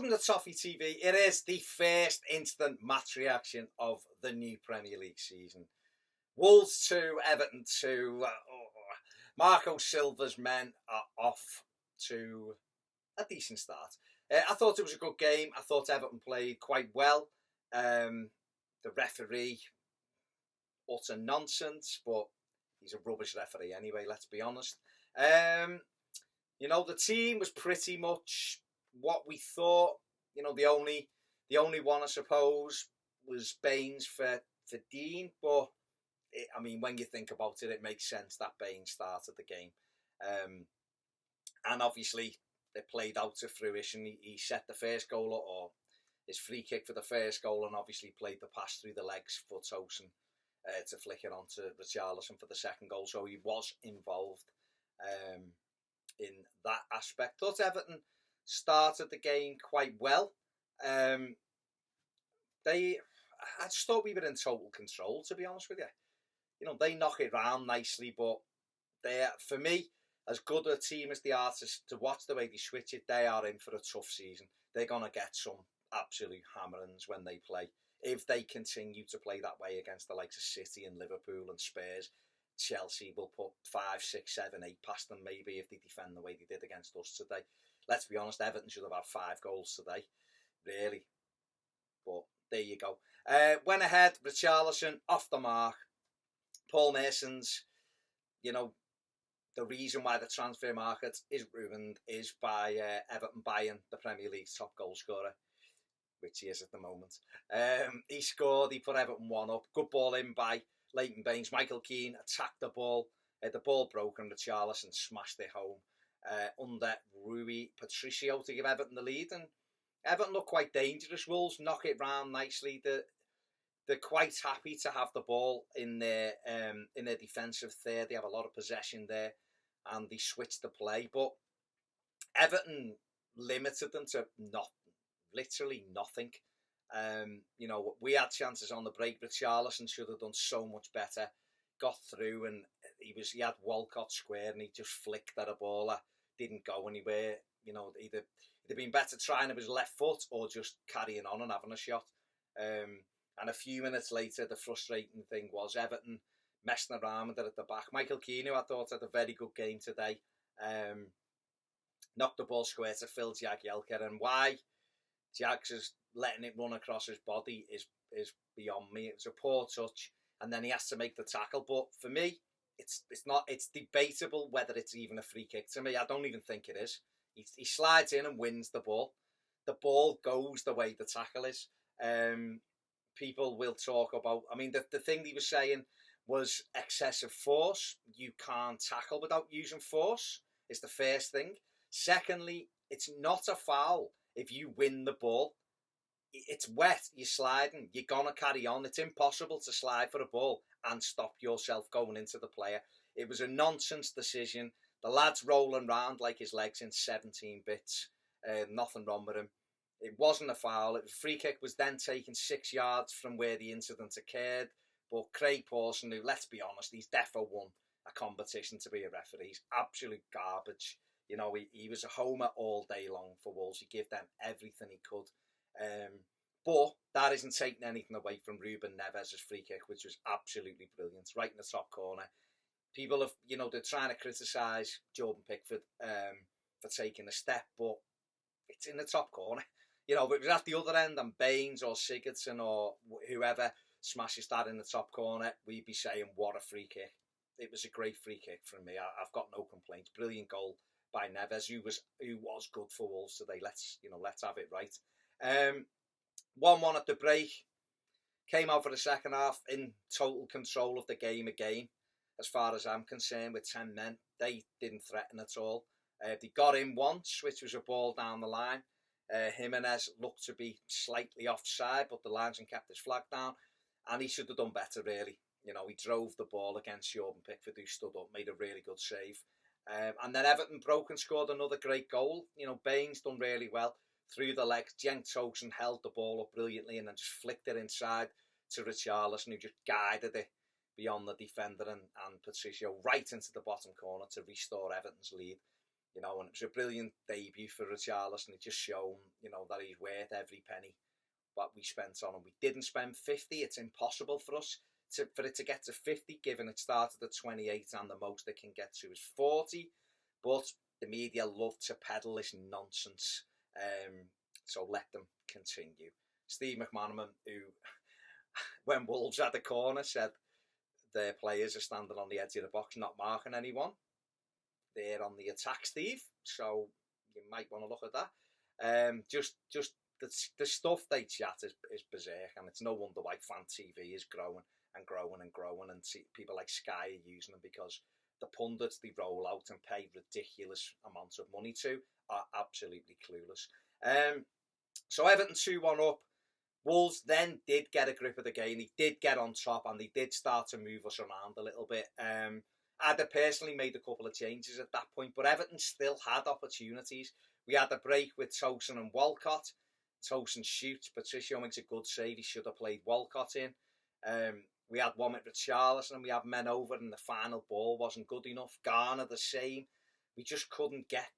Welcome to Toffee TV. It is the first instant match reaction of the new Premier League season. Wolves 2, Everton 2. Marco Silva's men are off to a decent start. I thought it was a good game. I thought Everton played quite well. The referee, utter nonsense, but he's a rubbish referee anyway, let's be honest. The team was pretty much what we thought. The only one, I suppose, was Baines for Dean, but when you think about it, it makes sense that Baines started the game. And obviously, it played out to fruition. He set the first goal, or his free kick for the first goal, and obviously played the pass through the legs for Toffee to flick it on to Richarlison for the second goal. So he was involved in that aspect. Thought Everton started the game quite well. I just thought we were in total control, to be honest with you. They knock it round nicely, but for me, as good a team as they are, to watch the way they switch it, they are in for a tough season. They're going to get some absolute hammerings when they play. If they continue to play that way against the likes of City and Liverpool and Spurs, Chelsea will put 5, 6, 7, 8 past them maybe if they defend the way they did against us today. Let's be honest, Everton should have had 5 goals today, really. But there you go. Went ahead, Richarlison off the mark. Paul Merson's, the reason why the transfer market is ruined is by Everton buying the Premier League's top goal scorer, which he is at the moment. He scored, he put Everton 1 up. Good ball in by Leighton Baines. Michael Keane attacked the ball. The ball broke and Richarlison smashed it home under Rui Patricio to give Everton the lead. And Everton look quite dangerous. Wolves knock it round nicely. They're quite happy to have the ball in their defensive third. They have a lot of possession there and they switch the play. But Everton limited them to literally nothing. We had chances on the break. Richarlison should have done so much better. Got through and he had Walcott square and he just flicked at a ball that didn't go anywhere. It'd have been better trying with his left foot or just carrying on and having a shot. And a few minutes later, the frustrating thing was Everton messing around with it at the back. Michael Keane, who I thought had a very good game today, knocked the ball square to Phil Jagielka, and why Jags is letting it run across his body is beyond me. It was a poor touch, and then he has to make the tackle. But for me, it's debatable whether it's even a free kick. To me, I don't even think it is. He slides in and wins the ball. The ball goes the way the tackle is. People will talk about, the thing he was saying was excessive force. You can't tackle without using force, is the first thing. Secondly, it's not a foul if you win the ball. It's wet, you're sliding, you're going to carry on. It's impossible to slide for a ball and stop yourself going into the player. It was a nonsense decision. The lad's rolling round like his legs in 17 bits. Nothing wrong with him. It wasn't a foul. The free kick was then taken 6 yards from where the incident occurred. But Craig Pawson, who, let's be honest, he's defo won a competition to be a referee. He's absolute garbage. He was a homer all day long for Wolves. He gave them everything he could. But that isn't taking anything away from Ruben Neves' free kick, which was absolutely brilliant, right in the top corner. People have, they're trying to criticise Jordan Pickford for taking a step, but it's in the top corner. If it was at the other end and Baines or Sigurdsson or whoever smashes that in the top corner, we'd be saying, what a free kick. It was a great free kick from me. I've got no complaints. Brilliant goal by Neves, who was good for Wolves today. Let's have it right. 1-1 at the break. Came out for the second half in total control of the game again, as far as I'm concerned, with 10 men. They didn't threaten at all. They got in once, which was a ball down the line. Jimenez looked to be slightly offside, but the linesman kept his flag down, and he should have done better, really. He drove the ball against Jordan Pickford, who stood up, made a really good save. And then Everton broke and scored another great goal. Baines done really well through the legs. Cenk Tosun held the ball up brilliantly and then just flicked it inside to Richarlison, who just guided it beyond the defender and Patricio right into the bottom corner to restore Everton's lead. you know, and it was a brilliant debut for Richarlison. It just shown, you know, that he's worth every penny what we spent on him. We didn't spend 50. It's impossible for us for it to get to 50, given it started at 28 and the most it can get to is 40. But the media love to peddle this nonsense. So let them continue. Steve McManaman, who, when Wolves had the corner, said their players are standing on the edge of the box, not marking anyone. They're on the attack, Steve. So you might want to look at that. Just the stuff they chat is berserk, and it's no wonder why fan TV is growing and growing and growing, and people like Sky are using them, because the pundits they roll out and pay ridiculous amounts of money to are absolutely clueless. So Everton 2-1 up. Wolves then did get a grip of the game. They did get on top, and they did start to move us around a little bit. I'd have personally made a couple of changes at that point, but Everton still had opportunities. We had a break with Tosin and Walcott. Tosin shoots. Patricio makes a good save. He should have played Walcott in. We had one with Richarlison, and we had men over, and the final ball wasn't good enough. Garner the same. We just couldn't get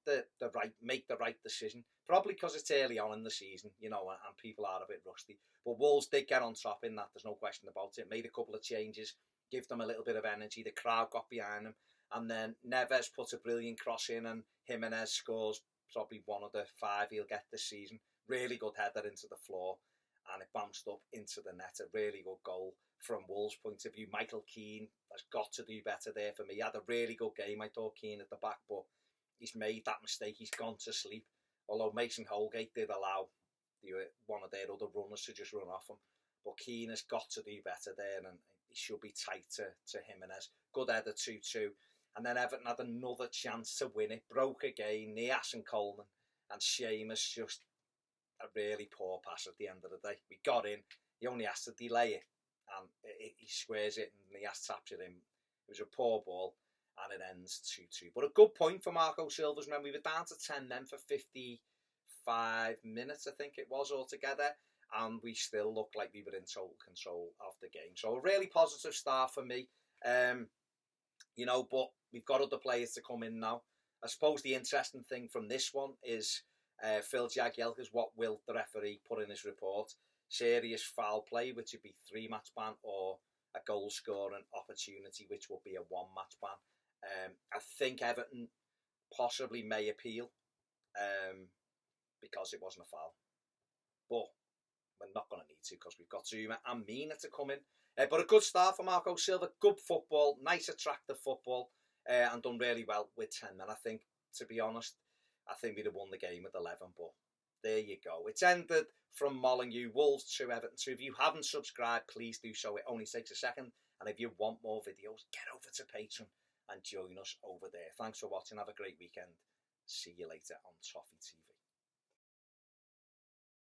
make the right decision. Probably because it's early on in the season, you know, and people are a bit rusty. But Wolves did get on top in that. There's no question about it. Made a couple of changes, give them a little bit of energy. The crowd got behind them, and then Neves puts a brilliant cross in, and Jimenez scores probably one of the 5 he'll get this season. Really good header into the floor, and it bounced up into the net. A really good goal from Wolves' point of view. Michael Keane has got to do better there for me. He had a really good game. I thought Keane at the back, but he's made that mistake. He's gone to sleep. Although Mason Holgate did allow one of their other runners to just run off him. But Keane has got to do better there, and he should be tight to Jimenez. Good header 2-2. And then Everton had another chance to win it. Broke again. Nias and Coleman. And Seamus just a really poor pass at the end of the day. We got in. He only has to delay it. And he squares it, and Nias taps it in. It was a poor ball, and it ends 2-2. But a good point for Marco Silva's men. We were down to 10 men for 55 minutes, I think it was, altogether. And we still looked like we were in total control of the game. So a really positive start for me. You know, but we've got other players to come in now. I suppose the interesting thing from this one is Phil Jagielka's what will the referee put in his report. Serious foul play, which would be 3-match ban, or a goal scoring opportunity, which will be a 1-match ban. I think Everton possibly may appeal because it wasn't a foul. But we're not going to need to, because we've got Zuma and Mina to come in. But a good start for Marco Silva. Good football, nice attractive football, and done really well with 10 men. I think, to be honest, I think we'd have won the game with 11, but there you go. It's ended from Molyneux, Wolves 2, Everton 2. If you haven't subscribed, please do so. It only takes a second. And if you want more videos, get over to Patreon and join us over there. Thanks for watching. Have a great weekend. See you later on Toffee TV.